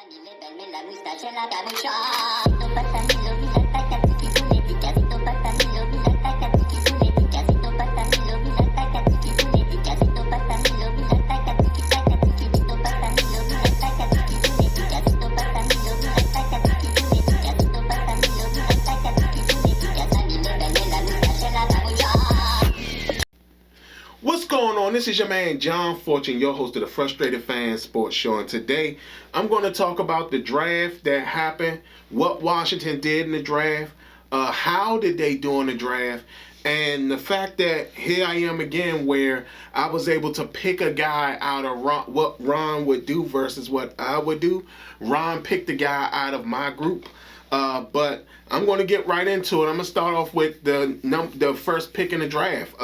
Camille, belle, mais la moustache et la capucha. Zito patanilo, mina taka tiki tune tika. Zito patanilo, mina taka tiki tune tika. Zito patanilo, mina taka tiki tune tika. Zito patanilo, mina taka tiki taka tiki. Zito patanilo, mina taka tiki tune tika. Zito patanilo, mina taka tiki tune tika. Zito patanilo, mina taka tiki tune tika. Camille, belle, mais la moustache et la capucha. What's going on? This is your man John Fortune, your host of the Frustrated Fan Sports Show, and today I'm going to talk about the draft that happened, what Washington did in the draft, how did they do in the draft, and the fact that here I am again where I was able to pick a guy out of what Ron would do versus what I would do. Ron picked a guy out of my group, but I'm going to get right into it. I'm going to start off with the first pick in the draft.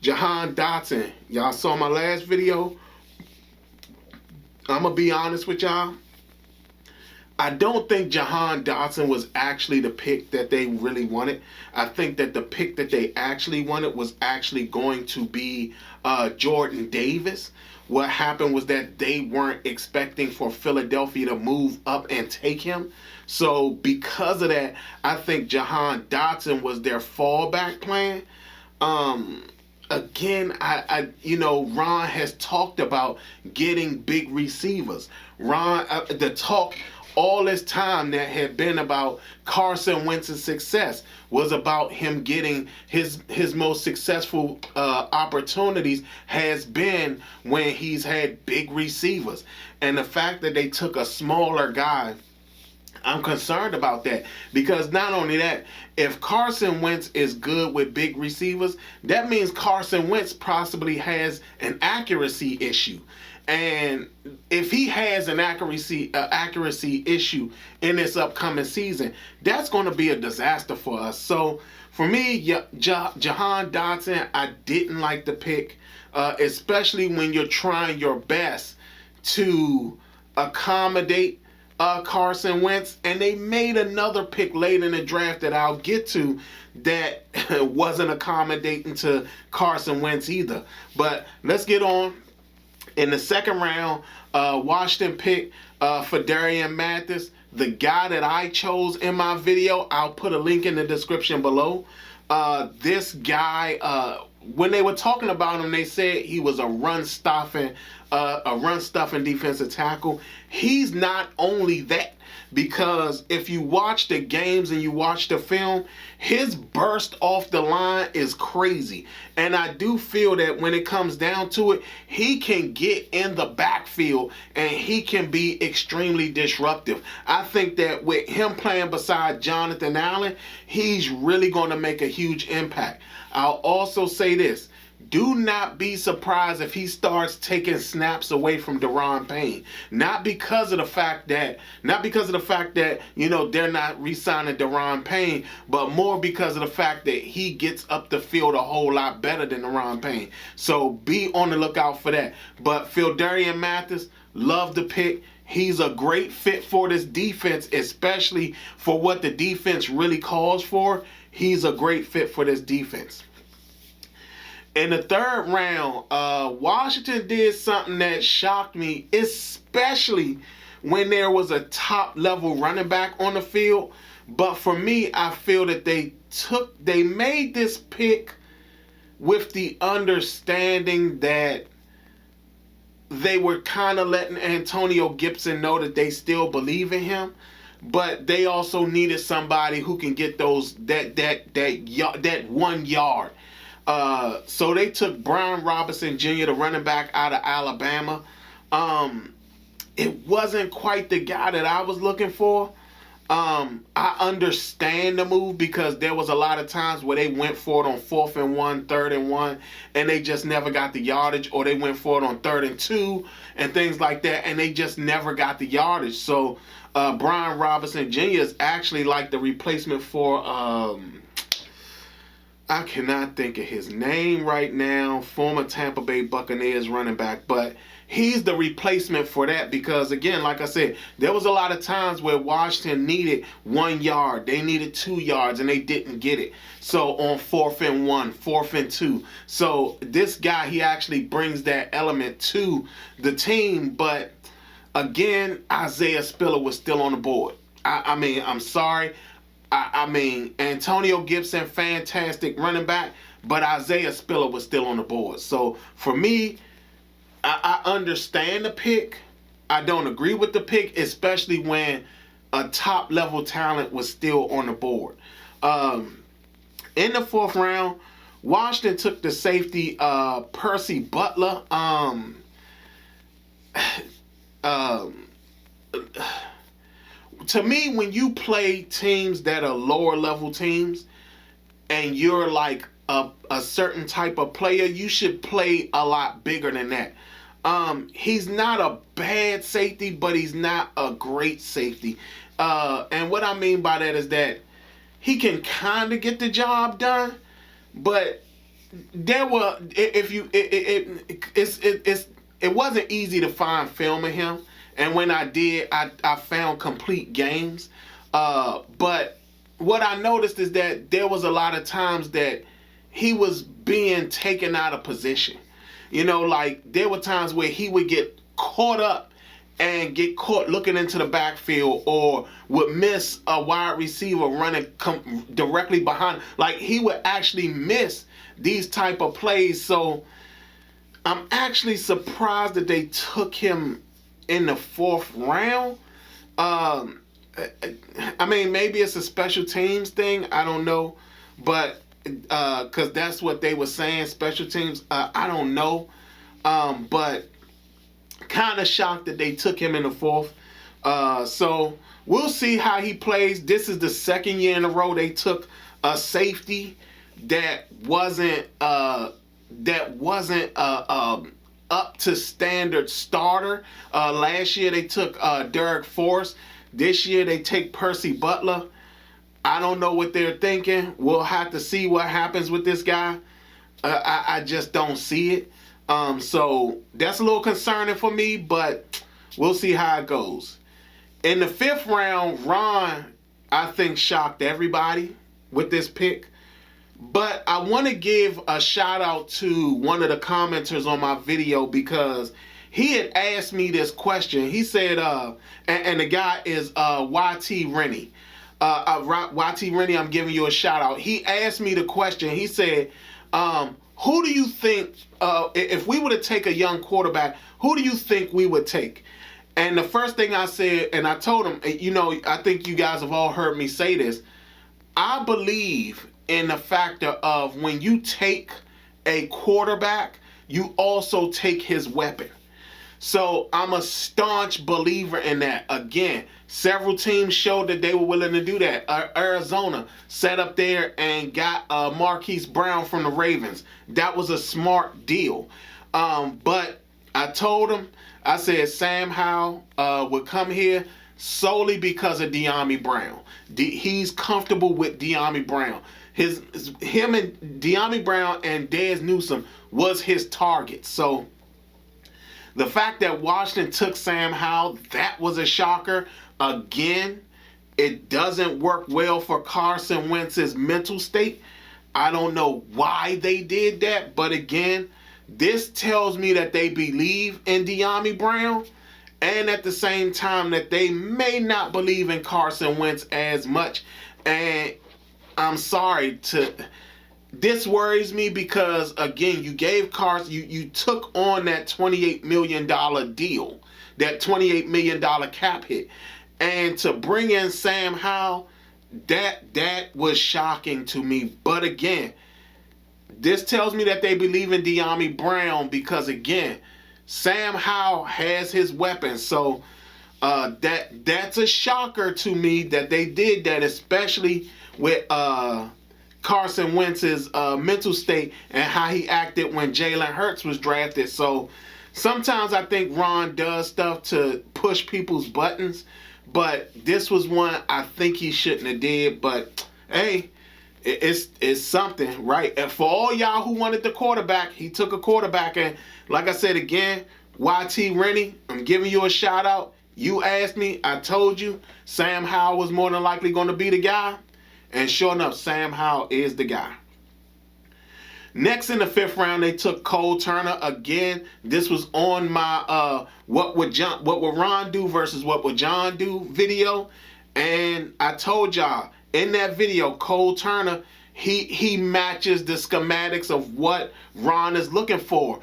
Jahan Dotson. Y'all saw my last video. I'm going to be honest with y'all. I don't think Jahan Dotson was actually the pick that they really wanted. I think that the pick that they actually wanted was actually going to be Jordan Davis. What happened was that they weren't expecting for Philadelphia to move up and take him. So because of that, I think Jahan Dotson was their fallback plan. Again, Ron has talked about getting big receivers. Ron, the talk all this time that had been about Carson Wentz's success was about him getting his most successful opportunities has been when he's had big receivers. And the fact that they took a smaller guy, I'm concerned about that, because not only that, if Carson Wentz is good with big receivers, that means Carson Wentz possibly has an accuracy issue. And if he has an accuracy issue in this upcoming season, that's going to be a disaster for us. So for me, Jahan Dotson, I didn't like the pick, especially when you're trying your best to accommodate Carson Wentz, and they made another pick late in the draft that I'll get to that wasn't accommodating to Carson Wentz either. But let's get on. In the second round, Washington picked Phidarian Mathis, the guy that I chose in my video. I'll put a link in the description below. This guy, when they were talking about him, they said he was a run-stuffing defensive tackle. He's not only that, because if you watch the games and you watch the film, his burst off the line is crazy. And I do feel that when it comes down to it, he can get in the backfield and he can be extremely disruptive. I think that with him playing beside Jonathan Allen, he's really going to make a huge impact. I'll also say this. Do not be surprised if he starts taking snaps away from Daron Payne. Not because of the fact that, they're not re-signing Daron Payne, but more because of the fact that he gets up the field a whole lot better than Daron Payne. So be on the lookout for that. But Phidarian Mathis, love the pick. He's a great fit for this defense, especially for what the defense really calls for. He's a great fit for this defense. In the third round, Washington did something that shocked me, especially when there was a top-level running back on the field. But for me, I feel that they made this pick with the understanding that they were kind of letting Antonio Gibson know that they still believe in him. But they also needed somebody who can get that 1 yard. So they took Brian Robinson Jr., the running back out of Alabama. It wasn't quite the guy that I was looking for. I understand the move because there was a lot of times where they went for it on 4th and 1, 3rd and 1, and they just never got the yardage, or they went for it on 3rd and 2 and things like that, and they just never got the yardage. So Brian Robinson Jr. is actually like the replacement for I cannot think of his name right now, former Tampa Bay Buccaneers running back, but he's the replacement for that because, again, like I said, there was a lot of times where Washington needed 1 yard. They needed 2 yards, and they didn't get it. So on 4th and 1, 4th and 2. So this guy, he actually brings that element to the team, but again, Isaiah Spiller was still on the board. I mean, I'm sorry. I mean, Antonio Gibson, fantastic running back, but Isaiah Spiller was still on the board. So for me, I understand the pick. I don't agree with the pick, especially when a top level talent was still on the board. In the fourth round, Washington took the safety Percy Butler. To me, when you play teams that are lower level teams and you're like a certain type of player, you should play a lot bigger than that. He's not a bad safety, but he's not a great safety. And what I mean by that is that he can kind of get the job done, but there were it wasn't easy to find film of him. And when I did, I found complete games. But what I noticed is that there was a lot of times that he was being taken out of position. You know, like there were times where he would get caught up and get caught looking into the backfield, or would miss a wide receiver running directly behind. Like he would actually miss these type of plays. So I'm actually surprised that they took him in the fourth round. I mean, maybe it's a special teams thing. I don't know. But because that's what they were saying, special teams. I don't know. But kind of shocked that they took him in the fourth. So we'll see how he plays. This is the second year in a row they took a safety that wasn't up to standard starter. Last year they took Derek Forrest. This year they take Percy Butler. I don't know what they're thinking. We'll have to see what happens with this guy. I just don't see it. So that's a little concerning for me, but we'll see how it goes. In the fifth round, Ron, I think, shocked everybody with this pick. But I want to give a shout out to one of the commenters on my video, because he had asked me this question. He said, and the guy is YT Rennie. YT Rennie, I'm giving you a shout out. He asked me the question. He said, who do you think, if we were to take a young quarterback, who do you think we would take? And the first thing I said, and I told him, you know, I think you guys have all heard me say this. I believe in the factor of when you take a quarterback, you also take his weapon. So I'm a staunch believer in that. Again, several teams showed that they were willing to do that. Arizona sat up there and got Marquise Brown from the Ravens. That was a smart deal. But I told him, I said Sam Howell would come here solely because of De'Ami Brown. He's comfortable with De'Ami Brown. Him and De'Ami Brown and Dez Newsome was his target. So the fact that Washington took Sam Howell, that was a shocker. Again, it doesn't work well for Carson Wentz's mental state. I don't know why they did that, but again, this tells me that they believe in De'Ami Brown, and at the same time that they may not believe in Carson Wentz as much. And I'm sorry this worries me, because again, you gave Carson, you took on that $28 million deal, that $28 million cap hit. And to bring in Sam Howell, that was shocking to me. But again, this tells me that they believe in De'Ami Brown, because again, Sam Howell has his weapons. So that's a shocker to me that they did that, especially with Carson Wentz's mental state and how he acted when Jalen Hurts was drafted. So sometimes I think Ron does stuff to push people's buttons, but this was one I think he shouldn't have did. But hey, it's something, right? And for all y'all who wanted the quarterback, he took a quarterback. And like I said again, YT Rennie, I'm giving you a shout out. You asked me, I told you Sam Howell was more than likely going to be the guy. And sure enough, Sam Howell is the guy. Next in the 5th round, they took Cole Turner. Again, this was on my what would Ron do versus what would John do video. And I told y'all in that video, Cole Turner, he matches the schematics of what Ron is looking for.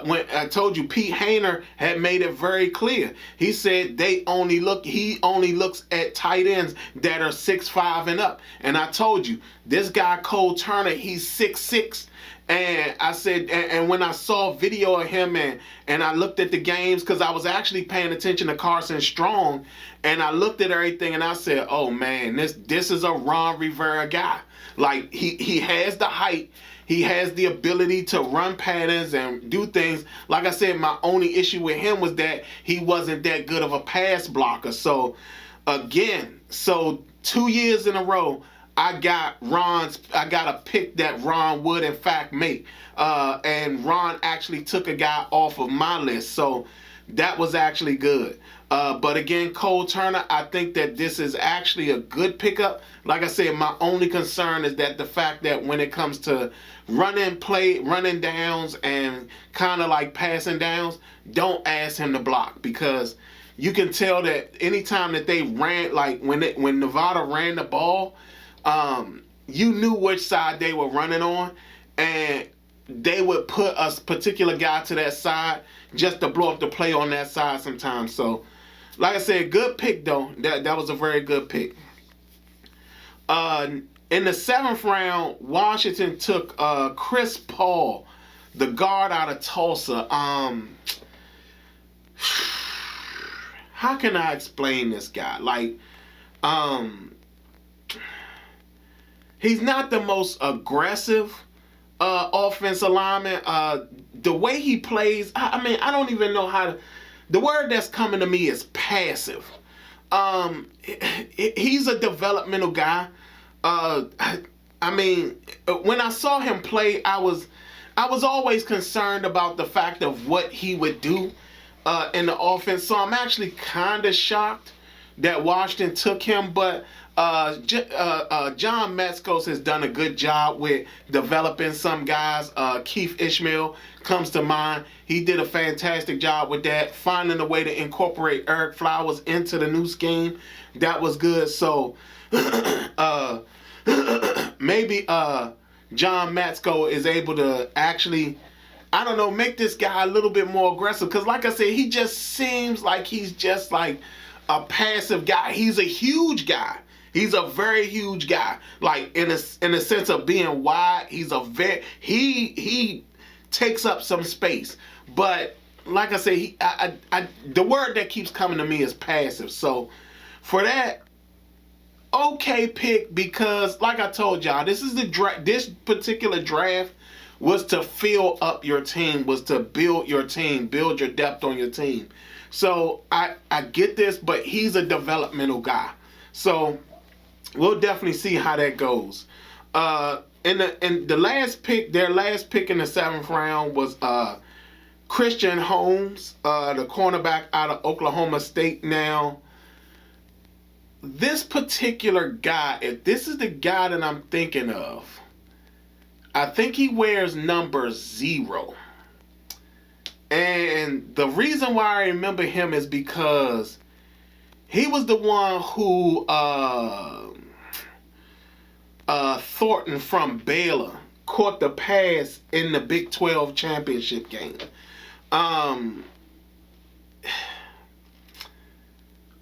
When I told you, Pete Hainer had made it very clear. He said he only looks at tight ends that are 6'5" and up. And I told you, this guy Cole Turner, he's 6'6". And I said, and when I saw video of him and I looked at the games, because I was actually paying attention to Carson Strong, and I looked at everything and I said, oh man, this is a Ron Rivera guy. Like he has the height, he has the ability to run patterns and do things. Like I said, my only issue with him was that he wasn't that good of a pass blocker. So again, 2 years in a row, I got a pick that Ron would in fact make. And Ron actually took a guy off of my list. So that was actually good. But again, Cole Turner, I think that this is actually a good pickup. Like I said, my only concern is that the fact that when it comes to running downs and kind of like passing downs, don't ask him to block, because you can tell that anytime that they ran, like when Nevada ran the ball, you knew which side they were running on, and they would put a particular guy to that side just to blow up the play on that side sometimes. So, like I said, good pick though. That was a very good pick. In the 7th round, Washington took Chris Paul, the guard out of Tulsa. How can I explain this guy? Like, he's not the most aggressive offensive lineman. The way he plays, I mean, I don't even know how to. The word that's coming to me is passive. He's a developmental guy. I mean, when I saw him play, I was always concerned about the fact of what he would do in the offense. So I'm actually kind of shocked that Washington took him, but John Metzkos has done a good job with developing some guys. Keith Ishmael comes to mind. He did a fantastic job with that, finding a way to incorporate Eric Flowers into the new scheme. That was good. So maybe John Metzko is able to actually, I don't know, make this guy a little bit more aggressive. Because like I said, he just seems like he's just like a passive guy. He's a huge guy. He's a very huge guy. Like in a sense of being wide, he's a he takes up some space. But like I say, the word that keeps coming to me is passive. So for that, okay pick, because like I told y'all, this is this particular draft was to fill up your team, was to build your team, build your depth on your team. So I get this, but he's a developmental guy. So we'll definitely see how that goes. In the last pick, their last pick in the 7th round was Christian Holmes, the cornerback out of Oklahoma State. Now, this particular guy, if this is the guy that I'm thinking of, I think he wears number 0. And the reason why I remember him is because he was the one who Thornton from Baylor caught the pass in the Big 12 championship game.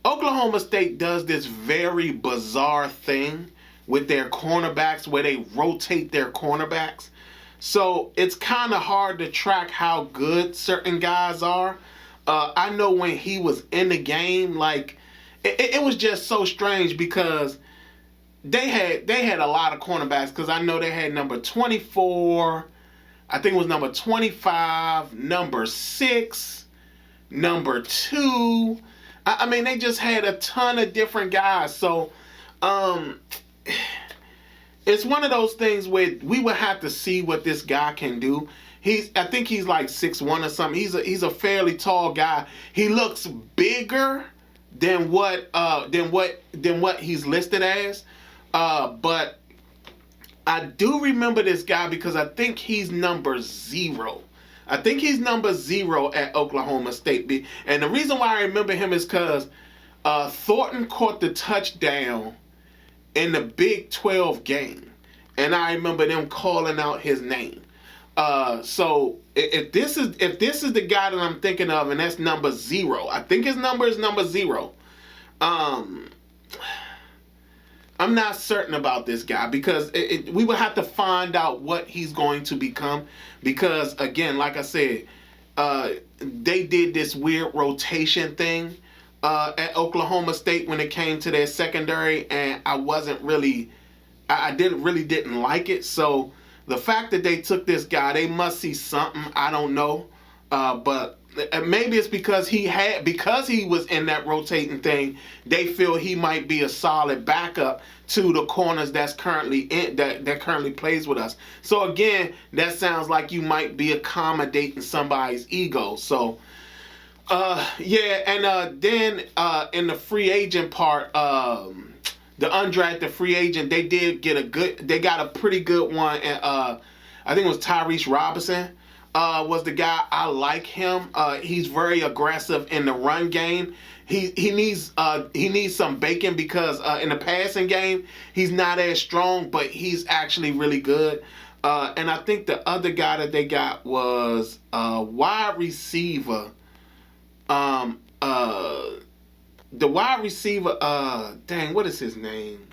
Oklahoma State does this very bizarre thing with their cornerbacks where they rotate their cornerbacks. So it's kind of hard to track how good certain guys are. I know when he was in the game, like it was just so strange because they had a lot of cornerbacks, because I know they had number 24, I think it was number 25, number 6, number 2. I mean, they just had a ton of different guys. So it's one of those things where we would have to see what this guy can do. I think he's like 6'1" or something. He's a fairly tall guy. He looks bigger than what he's listed as. But I do remember this guy because I think he's number 0. I think he's number 0 at Oklahoma State. And the reason why I remember him is because Thornton caught the touchdown in the Big 12 game. And I remember them calling out his name. So if this is the guy that I'm thinking of, and that's number 0, I think his number is number 0. I'm not certain about this guy because we will have to find out what he's going to become. Because again, like I said, they did this weird rotation thing at Oklahoma State when it came to their secondary, and I didn't like it. So the fact that they took this guy, they must see something. I don't know, but maybe it's because he was in that rotating thing. They feel he might be a solid backup to the corners that's currently that currently plays with us. So again, that sounds like you might be accommodating somebody's ego. So yeah, and then in the free agent part, the undrafted free agent, they got a pretty good one, and I think it was Tyrese Robinson. Was the guy. I like him. He's very aggressive in the run game. He needs some bacon because in the passing game he's not as strong, but he's actually really good. And I think the other guy that they got was wide receiver. The wide receiver. Dang, what is his name?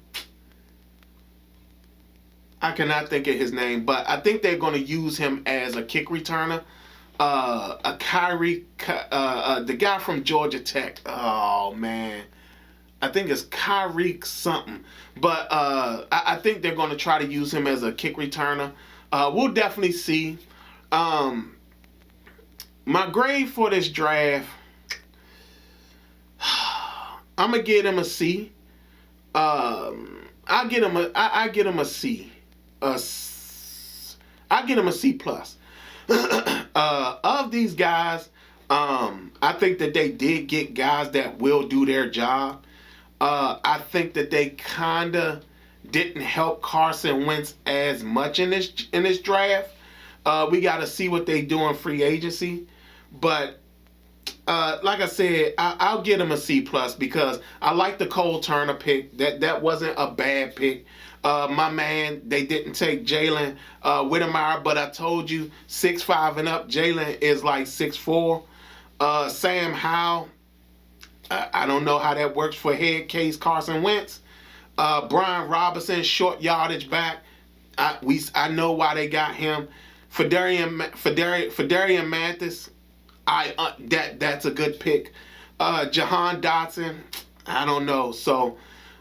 I cannot think of his name, but I think they're going to use him as a kick returner. The guy from Georgia Tech. Oh man, I think it's Kyrie something. But I think they're going to try to use him as a kick returner. We'll definitely see. My grade for this draft, I'm gonna give him a C. I get him a C. I get him a C plus. Of these guys, I think that they did get guys that will do their job. I think that they kinda didn't help Carson Wentz as much in this draft. We got to see what they do in free agency, but like I said, I'll get him a C plus because I like the Cole Turner pick. That wasn't a bad pick. My man, they didn't take Jalen Whittemire, but I told you 6'5" and up. Jalen is like 6'4". Sam Howell, I don't know how that works for head case Carson Wentz. Brian Robinson, short yardage back. I know why they got him. Fedarian Mathis, that's a good pick. Jahan Dotson, I don't know. So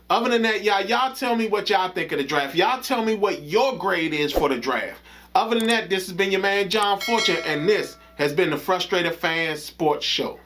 other than that, y'all tell me what y'all think of the draft. Y'all tell me what your grade is for the draft. Other than that, this has been your man John Fortune, and this has been the Frustrated Fan Sports Show.